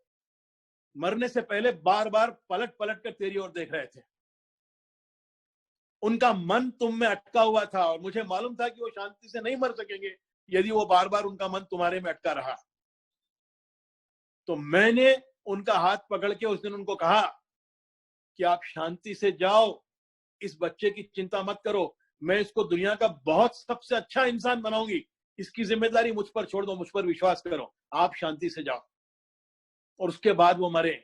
मरने से पहले बार बार पलट पलट कर तेरी ओर देख रहे थे। उनका मन तुम में अटका हुआ था, और मुझे मालूम था कि वो शांति से नहीं मर सकेंगे यदि वो बार बार उनका मन तुम्हारे में अटका रहा। तो मैंने उनका हाथ पकड़ के उस दिन उनको कहा कि आप शांति से जाओ, इस बच्चे की चिंता मत करो, मैं इसको दुनिया का बहुत सबसे अच्छा इंसान बनाऊंगी, इसकी जिम्मेदारी मुझ पर छोड़ दो, मुझ पर विश्वास करो, आप शांति से जाओ। और उसके बाद वो मरे।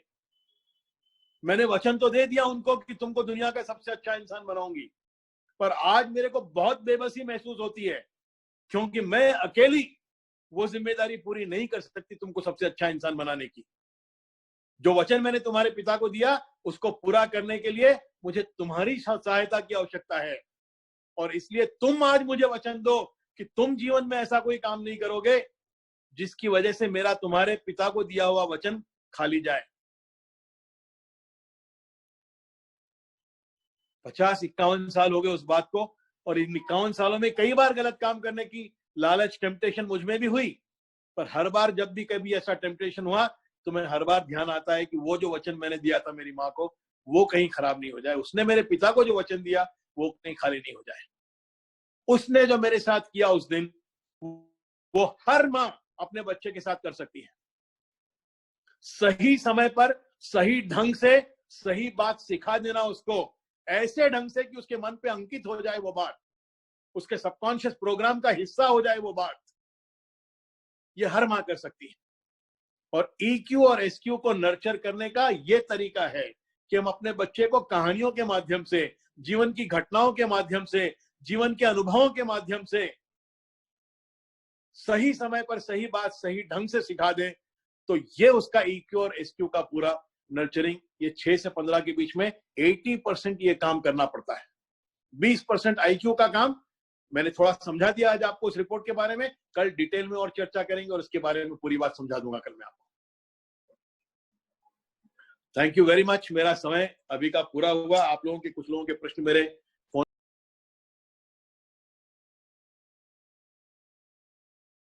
मैंने वचन तो दे दिया उनको कि तुमको दुनिया का सबसे अच्छा इंसान बनाऊंगी, पर आज मेरे को बहुत बेबसी महसूस होती है, क्योंकि मैं अकेली वो जिम्मेदारी पूरी नहीं कर सकती तुमको सबसे अच्छा इंसान बनाने की। जो वचन मैंने तुम्हारे पिता को दिया, उसको पूरा करने के लिए मुझे तुम्हारी सहायता की आवश्यकता है। और इसलिए तुम आज मुझे वचन दो कि तुम जीवन में ऐसा कोई काम नहीं करोगे जिसकी वजह से मेरा तुम्हारे पिता को दिया हुआ वचन खाली जाए। 50-51 साल हो गए उस बात को, और इन 51 सालों में कई बार गलत काम करने की लालच, टेम्पटेशन मुझ में भी हुई, पर हर बार जब भी कभी ऐसा टेम्पटेशन हुआ तो मैं हर बार ध्यान आता है कि वो जो वचन मैंने दिया था मेरी माँ को, वो कहीं खराब नहीं हो जाए। उसने मेरे पिता को जो वचन दिया वो कहीं खाली नहीं हो जाए। उसने जो मेरे साथ किया उस दिन, वो हर माँ अपने बच्चे के साथ कर सकती है। सही समय पर सही ढंग से सही बात सिखा देना उसको, ऐसे ढंग से कि उसके मन पे अंकित हो जाए वो बात, उसके सबकॉन्शियस प्रोग्राम का हिस्सा हो जाए वो बात, ये हर मां कर सकती है। और EQ और SQ को नर्चर करने का ये तरीका है कि हम अपने बच्चे को कहानियों के माध्यम से, जीवन की घटनाओं के माध्यम से, जीवन के अनुभवों के माध्यम से सही समय पर सही बात सही ढंग से सिखा दें, तो ये उसका EQ और SQ का पूरा नर्चरिंग, ये 6 से 15 के बीच में 80% ये काम करना पड़ता है। 20% IQ का काम मैंने थोड़ा समझा दिया आज आपको इस रिपोर्ट के बारे में, कल डिटेल में और चर्चा करेंगे और इसके बारे में पूरी बात समझा दूंगा कल मैं आपको। Thank you very much. मेरा समय अभी का पूरा हुआ। आप लोगों के कुछ लोगों के प्रश्न मेरे